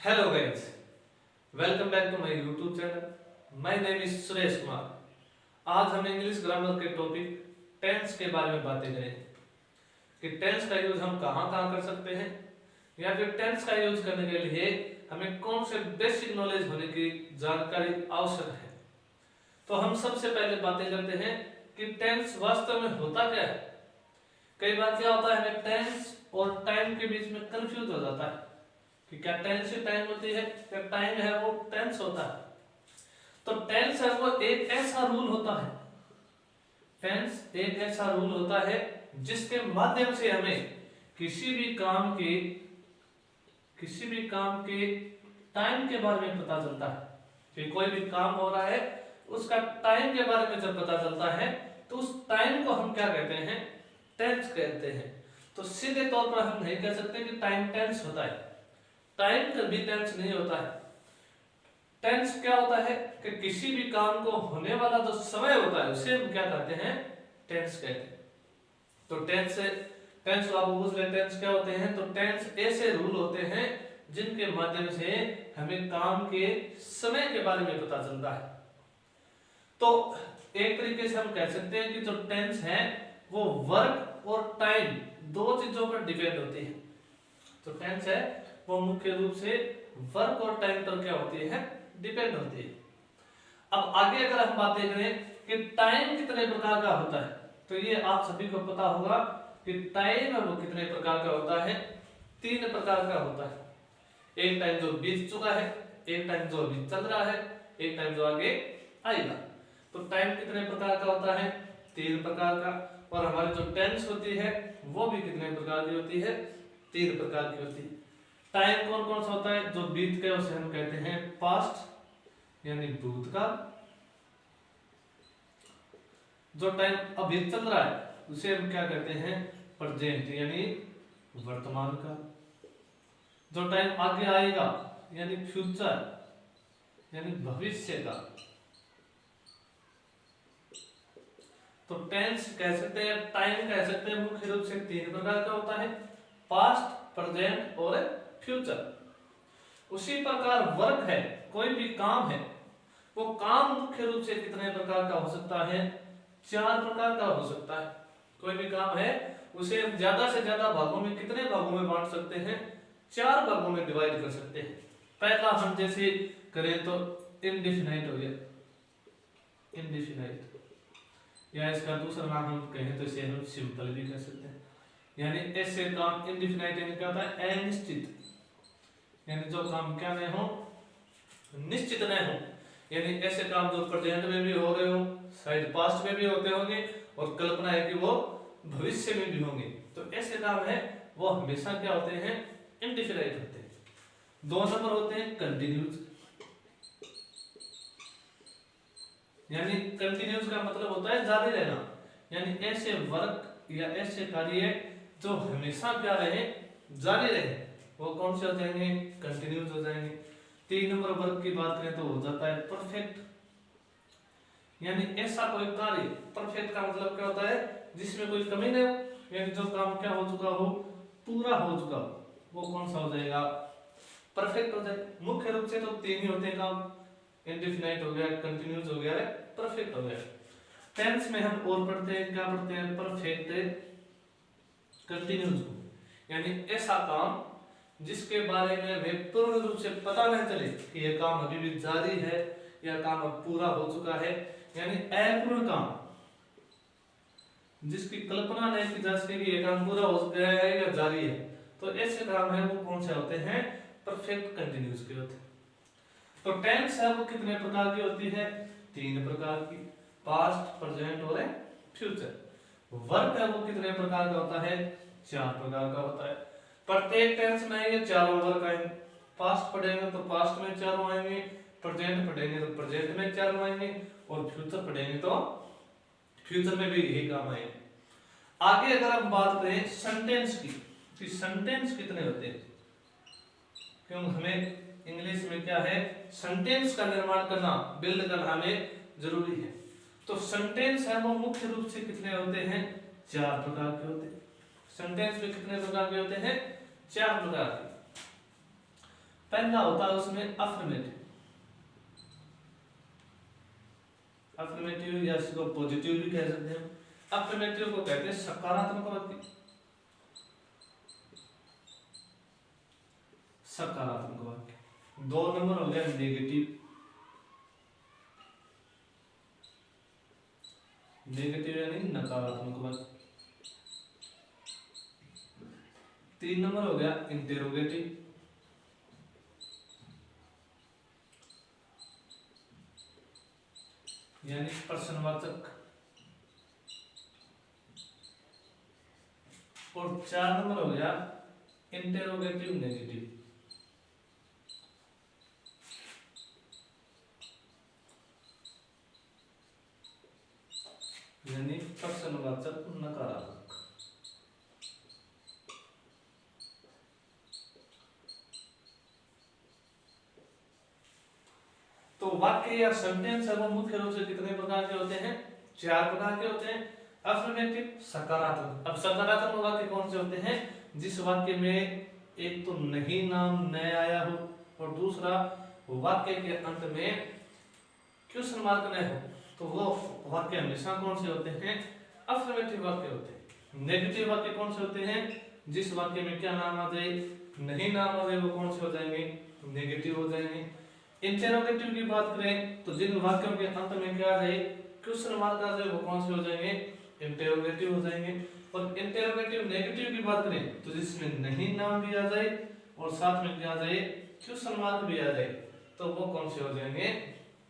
Hello guys, welcome back to my YouTube channel. My name is Suresh Kumar. आज हम English grammar के topic tense के बारे में बातें करेंगे कि टेंस का यूज हम कहाँ कहाँ कर सकते हैं या फिर टेंस का यूज करने के लिए हमें कौन से बेसिक नॉलेज होने की जानकारी आवश्यक है। तो हम सबसे पहले बातें करते हैं कि टेंस वास्तव में होता क्या है। कई बार क्या होता है, हमें टेंस और टाइम के बीच में कंफ्यूज हो जाता है कि क्या टेंस ही टाइम होती है, क्या टाइम है वो टेंस होता है। तो टेंस है वो एक ऐसा रूल होता है, टेंस एक ऐसा रूल होता है जिसके माध्यम से हमें किसी भी काम के टाइम के बारे में पता चलता है कि कोई भी काम हो रहा है उसका टाइम के बारे में जब पता चलता है तो उस टाइम को हम क्या कहते हैं, टेंस कहते हैं। तो सीधे तौर पर हम नहीं कह सकते कि टाइम टेंस होता है, टाइम कभी टेंस नहीं होता है। टेंस क्या होता है कि किसी भी काम को होने वाला जो समय होता है उसे हम क्या कहते हैं, टेंस कहते हैं। तो टेंस आप पूछ रहे टेंस क्या होते हैं, तो टेंस ऐसे रूल होते हैं जिनके माध्यम से हमें काम के समय के बारे में पता चलता है। तो एक तरीके से हम कह सकते हैं कि जो टेंस है वो वर्क और टाइम दो चीजों पर डिपेंड होती है। तो टेंस है वो मुख्य रूप से वर्क और टाइम पर क्या होती है, डिपेंड होती है। अब आगे अगर हम बातें करें कि टाइम कितने प्रकार का होता है, तो ये आप सभी को पता होगा कि टाइम है वो कितने प्रकार का होता है, 3 प्रकार का होता है। एक टाइम जो बीत चुका है, एक टाइम जो अभी चल रहा है, एक टाइम जो आगे आएगा। तो टाइम कितने प्रकार का होता है, 3 प्रकार का। और हमारी जो टेंस होती है वो भी कितने प्रकार की होती है, 3 प्रकार की होती है। टाइम कौन कौन सा होता है, जो बीत गया उसे हम कहते हैं पास्ट यानी भूतकाल। जो टाइम अभी चल रहा है उसे हम क्या कहते हैं, प्रेजेंट यानी वर्तमान काल। जो टाइम आगे आएगा यानी फ्यूचर यानी भविष्य का। तो टेंस कह सकते हैं, टाइम कह सकते हैं मुख्य रूप से 3 प्रकार का होता है, पास्ट, प्रेजेंट और फ्यूचर। उसी प्रकार वर्क है, कोई भी काम है, वो काम मुख्य रूप से कितने प्रकार का हो सकता है, 4 प्रकार का हो सकता है। कोई भी काम है उसे हम ज्यादा से ज्यादा भागों में, कितने भागों में बांट सकते हैं, 4 भागों में डिवाइड कर सकते हैं। पहला हम जैसे करें तो इनडिफिनाइट हो गया, इनडिफिनाइट, या इसका दूसरा नाम हम कहें तो इसे हम सिंपल भी कह सकते हैं। यानी ऐसे काम इनडिफिनाइट यानी क्या होता है, अनिश्चित, यानी जो काम क्या नहीं हो, निश्चित नहीं हो। यानी ऐसे काम जो प्रेजेंट में भी हो रहे हो, शायद पास्ट में भी होते होंगे और कल्पना है कि वो भविष्य में भी होंगे। तो ऐसे काम है वो हमेशा क्या होते हैं, इनडिफिनाइट होते हैं। 2 नंबर होते हैं कंटिन्यूस, यानी कंटिन्यूस का मतलब होता है जारी रहना। यानी ऐसे वर्क या ऐसे कार्य जो हमेशा क्या रहे, जारी रहे, वो कौन से हो जाएंगे, कंटिन्यूस हो जाएंगे। 3 नंबर वर्क की बात करें तो हो जाता है परफेक्ट, यानी ऐसा कोई कार्य, परफेक्ट का मतलब क्या होता है, जिसमें कोई कमी नहीं हो, यानी जो काम क्या हो चुका हो, पूरा हो चुका हो, वो कौन सा हो जाएगा, परफेक्ट हो जाएगा। मुख्य रूप से तो 3 ही होते हैं काम, इंडेफिनाइट हो गया, कंटिन्यूस हो गया, परफेक्ट हो गया। टेंस में हम और पढ़ते हैं, क्या पढ़ते हैं, परफेक्ट कंटिन्यूस को, यानी ऐसा काम जिसके बारे में हमें पूर्ण रूप से पता नहीं चले कि यह काम अभी भी जारी है या काम अब पूरा हो चुका है, यानी अपूर्ण काम जिसकी कल्पना नहीं की जा सके कि यह काम पूरा हो गया है या जारी है। तो ऐसे काम है वो कौन से होते हैं, परफेक्ट कंटिन्यूस के होते हैं। तो टेंस है वो कितने प्रकार की होती है, 3 प्रकार की, पास्ट, प्रेजेंट और फ्यूचर। वर्क है वो कितने प्रकार का होता है, 4 प्रकार का होता है। प्रत्येक टेंस में ये चारों वर्क आएंगे। पास्ट पढ़ेंगे तो पास्ट में 4 आएंगे, प्रेजेंट पढ़ेंगे तो प्रेजेंट में 4 आएंगे और फ्यूचर पढ़ेंगे तो फ्यूचर में भी यही काम आएंगे। आगे अगर हम बात करें सेंटेंस की, तो सेंटेंस कितने होते हैं, क्योंकि हमें इंग्लिश में क्या है, सेंटेंस का निर्माण करना, बिल्ड करना हमें जरूरी है। तो सेंटेंस है वो मुख्य रूप से कितने होते हैं, 4 प्रकार के होते हैं। सेंटेंस में कितने प्रकार के होते हैं, 4 प्रकार के। पहला होता है उसमें अफर्मेटिव, अफर्मेटिव या इसको पॉजिटिव भी कह सकते हैं। अफर्मेटिव को कहते हैं सकारात्मक वाक्य, सकारात्मक वाक्य। 2 नंबर हो गया नेगेटिव, नेगेटिव यानी नकारात्मक वाक्य। 3 नंबर हो गया इंटेरोगेटिव, यानी प्रश्नवाचक। और 4 नंबर हो गया इंटेरोगेटिव नेगेटिव, यानी प्रश्नवाचक नकारात्मक। तो वाक्य या सेंटेंस है वो मुख्य रूप से कितने प्रकार के होते हैं? 4 प्रकार के होते हैं। अफर्मेटिव, सकारात्मक। अब सकारात्मक वाक्य कौन से होते हैं? जिस वाक्य में एक तो नहीं नाम न आया हो और दूसरा वाक्य के अंत में क्वेश्चन मार्क न हो, तो वो वाक्य हमेशा कौन से होते हैं? अफर्मेटिव वाक्य होते हैं। नेगेटिव वाक्य कौन से होते हैं? जिस वाक्य में क्या नाम आ जाए, नहीं नाम आ जाए, वो कौन से हो जाएंगे? नेगेटिव हो जाएंगे। इंटेरोगेटिव की बात करें तो जिन वाक्यों के अंत में क्या आ जाए, क्वेश्चन मार्क आ जाए, वो कौन से हो जाएंगे? इंटेरोगेटिव हो जाएंगे। और इंटेरोगेटिव नेगेटिव की बात करें तो जिसमें नहीं नाम भी आ जाए और साथ में क्या आ जाए, क्वेश्चन मार्क भी आ जाए, तो वो कौन से हो जाएंगे?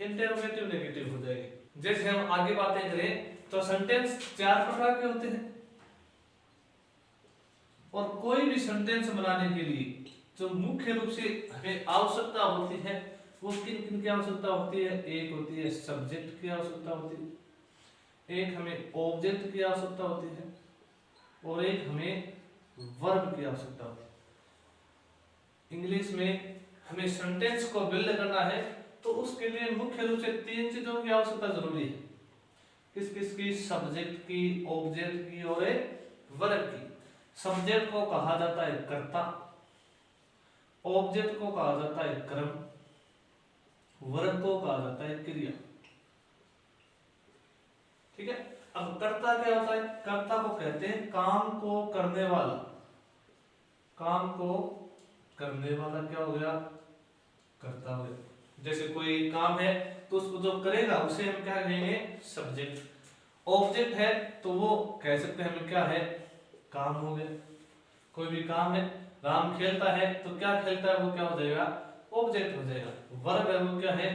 इंटेरोगेटिव नेगेटिव हो जाएंगे। जैसे हम आगे बातें करें तो सेंटेंस 4 प्रकार के होते हैं और कोई भी सेंटेंस बनाने के लिए जो मुख्य रूप से हमें आवश्यकता होती है वो किन किन की आवश्यकता होती है? एक होती है सब्जेक्ट की आवश्यकता होती है, एक हमें ऑब्जेक्ट की आवश्यकता होती है और एक हमें वर्ब की आवश्यकता होती है। इंग्लिश में हमें सेंटेंस को बिल्ड करना है तो उसके लिए मुख्य रूप से 3 चीजों की आवश्यकता जरूरी है। किस किस की? सब्जेक्ट की, ऑब्जेक्ट की और एक वर्ब की। सब्जेक्ट को कहा जाता है कर्ता, ऑब्जेक्ट को कहा जाता है कर्म, वर्ब को कहा जाता है क्रिया। ठीक है। अब कर्ता क्या होता है? कर्ता को कहते हैं काम को करने वाला। काम को करने वाला क्या हो गया? कर्ता हो गया। जैसे कोई काम है तो उसको जो करेगा उसे हम क्या कहेंगे? सब्जेक्ट। ऑब्जेक्ट है तो वो कह सकते हैं हमें क्या है? काम हो गया। कोई भी काम है, राम खेलता है तो क्या खेलता है, वो क्या हो जाएगा? ऑब्जेक्ट हो जाएगा। वर्ब है वो क्या है?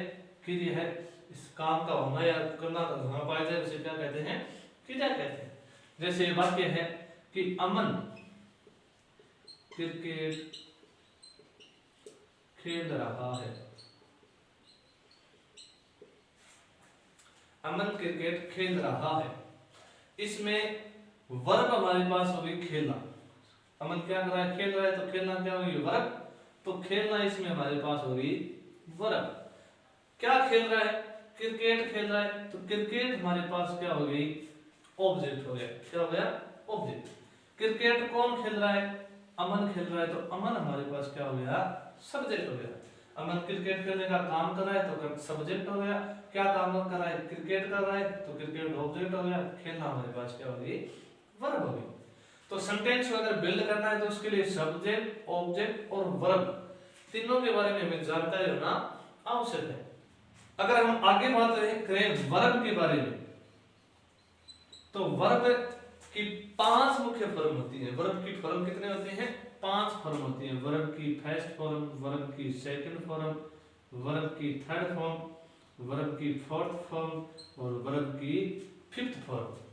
क्रिया है। इस काम का होना या करना का होना पाया जाए उसे क्या कहते हैं? क्रिया कहते हैं। जैसे वाक्य है कि अमन क्रिकेट खेल रहा है। अमन क्रिकेट खेल रहा है, इसमें वर्ब हमारे पास होगी खेलना। अमन क्या कर रहा है? खेल रहा है, तो खेलना क्या होगी? वर्ब। तो खेलना इसमें हमारे पास होगी वर्ब। क्या खेल रहा है? क्रिकेट खेल रहा है, तो क्रिकेट हमारे पास क्या हो गई? ऑब्जेक्ट हो गया। क्या हो गया? ऑब्जेक्ट। क्रिकेट कौन खेल रहा है? अमन खेल रहा है, तो अमन हमारे पास क्या हो गया? सब्जेक्ट हो गया। अमन क्रिकेट खेलने का काम कर रहा है तो सब्जेक्ट हो गया। क्या काम कर रहा है? क्रिकेट कर रहा है, तो क्रिकेट ऑब्जेक्ट हो गया। खेलना हमारे पास क्या होगी? वर्ब होगी। तो सेंटेंस को अगर बिल्ड करना है तो उसके लिए सब्जेक्ट, ऑब्जेक्ट और वर्ब तीनों के बारे में हमें जानकारी होना आवश्यक है। अगर हम आगे बात करें वर्ब के बारे में तो वर्ब की 5 मुख्य फॉर्म होती है। वर्ब की फॉर्म कितने होते हैं? 5 फॉर्म होती है। वर्ब की फर्स्ट फॉर्म, वर्ब की सेकंड फॉर्म, वर्ब की थर्ड फॉर्म, वर्ब की फोर्थ फॉर्म और वर्ब की फिफ्थ फॉर्म।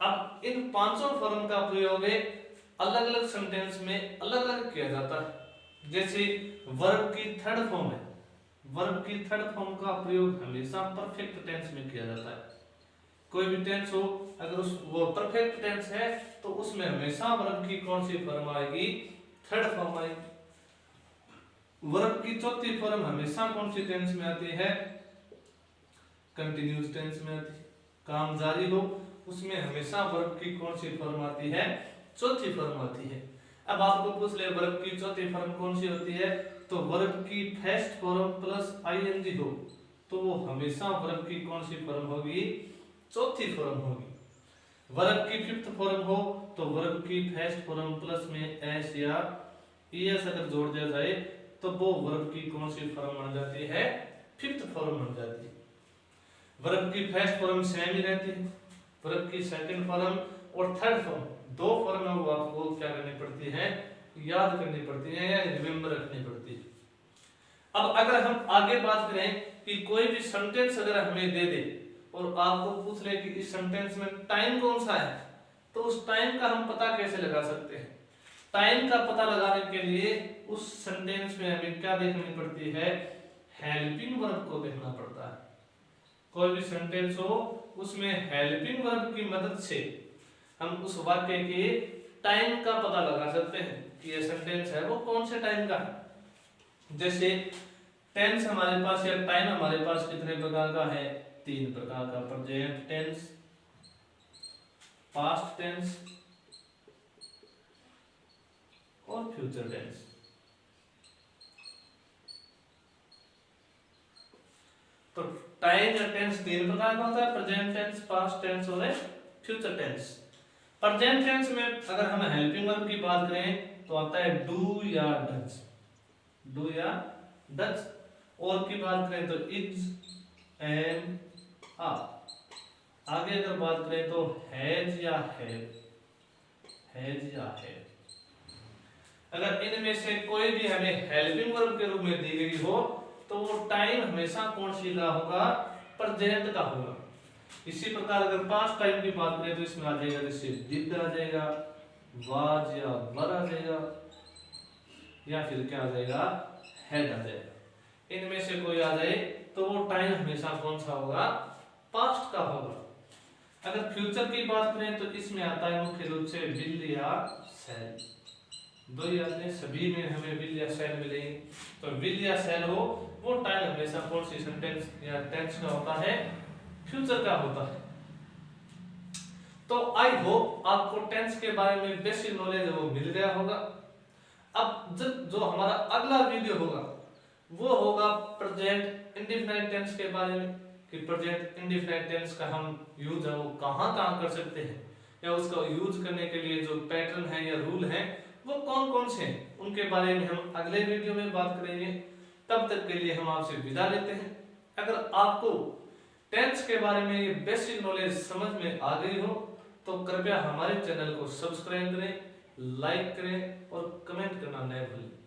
अब इन 5 फॉर्म का प्रयोग अलग अलग सेंटेंस में अलग अलग किया जाता है। जैसे वर्ब की थर्ड फॉर्म है, वर्ब की थर्ड फॉर्म का प्रयोग हमेशा परफेक्ट टेंस में किया जाता है। कोई भी टेंस हो, अगर उस वो परफेक्ट टेंस है तो उसमें हमेशा वर्ब की कौन सी फॉर्म आएगी? थर्ड फॉर्म आएगी। वर्ब की चौथी फॉर्म हमेशा कौन सी टेंस में आती है? कंटिन्यूअस टेंस में आती है। काम जारी हो उसमें हमेशा वर्ब की कौन सी फॉर्म आती है? चौथी फॉर्म आती है। अब आपको पूछ ले वर्ब की चौथी फॉर्म कौन सी होती है, तो वर्ब की फर्स्ट फॉर्म प्लस आईएनजी हो तो वो हमेशा वर्ब की कौन सी फॉर्म होगी, चौथी फॉर्म होगी। वर्ब की फिफ्थ फॉर्म हो तो वर्ब की फर्स्ट फॉर्म प्लस में एस या ईएस अगर जोड़ दिया जाए तो वो वर्ब की कौन सी फॉर्म बन जाती है, फिफ्थ फॉर्म बन जाती है। वर्ब की फर्स्ट फॉर्म सेम ही रहती है, वर्ब की सेकंड फॉर्म और थर्ड फॉर्म दो फॉर्म है वो आपको क्या करनी पड़ती है, याद करनी पड़ती है या रिमेंबर रखनी पड़ती है। अब अगर हम आगे बात करें कि कोई भी सेंटेंस अगर हमें दे दे और आपको पूछ ले कि इस सेंटेंस में टाइम कौन सा है, तो उस टाइम का हम पता कैसे लगा सकते हैं। टाइम का पता लगाने के लिए उस सेंटेंस में हमें क्या देखनी पड़ती है, हेल्पिंग वर्ब को देखना पड़ता है। कोई भी सेंटेंस हो उसमें हेल्पिंग वर्ब की मदद से हम उस वाक्य के टाइम का पता लगा सकते हैं कि ये सेंटेंस है वो कौन से टाइम का है। जैसे टेंस हमारे पास या टाइम हमारे पास कितने प्रकार का है, तीन प्रकार का, प्रेजेंट टेंस, पास्ट टेंस और फ्यूचर टेंस। तो टाइम या टेंस तीन प्रकार का होता है, प्रेजेंट टेंस, पास्ट टेंस और फ्यूचर टेंस। प्रेजेंट टेंस में अगर हम हेल्पिंग वर्ब की बात करें तो आता है डू या डज, डू या डज। और की बात करें तो इज, एम, आर। आगे अगर बात करें तो हैज या हैव, हैज या हैव। अगर इनमें से कोई भी हमें हेल्पिंग वर्ब के रूप में दी गई हो तो वो टाइम हमेशा कौन सी का होगा, प्रेजेंट का होगा। इसी प्रकार अगर पास्ट टाइम की बात करें तो इसमें आ जाएगा जैसे डिड आ जाएगा, वाज या वर आ जाएगा, या फिर क्या आ जाएगा, हैड आ जाएगा। इनमें से कोई आ जाए तो वो टाइम हमेशा कौन सा होगा, पास्ट का होगा। अगर फ्यूचर की बात करें तो इसमें आता है मुख्य रूप से विल या शैल। दो ही आते हैं, सभी में हमें विल या शैल मिलेंगे। तो विल या शैल हो वो टाइम हमेशा कौन सी सेंटेंस या टेंस का होता है, फ्यूचर का होता है। तो आई होप आपको टेंस के बारे में बेसिक नॉलेज वो मिल गया होगा। अब जो हमारा अगला वीडियो होगा वो होगा प्रेजेंट इंडेफिनिट टेंस के बारे में, कि प्रेजेंट इंडेफिनिट टेंस का हम यूज है वो कहाँ कहाँ कर सकते हैं, या उसका यूज करने के लिए जो पैटर्न है या रूल है वो कौन कौन से हैं, उनके बारे में हम अगले वीडियो में बात करेंगे। तब तक के लिए हम आपसे विदा लेते हैं। अगर आपको टेंस के बारे में ये बेसिक नॉलेज समझ में आ गई हो तो कृपया हमारे चैनल को सब्सक्राइब करें, लाइक करें और कमेंट करना न भूलें।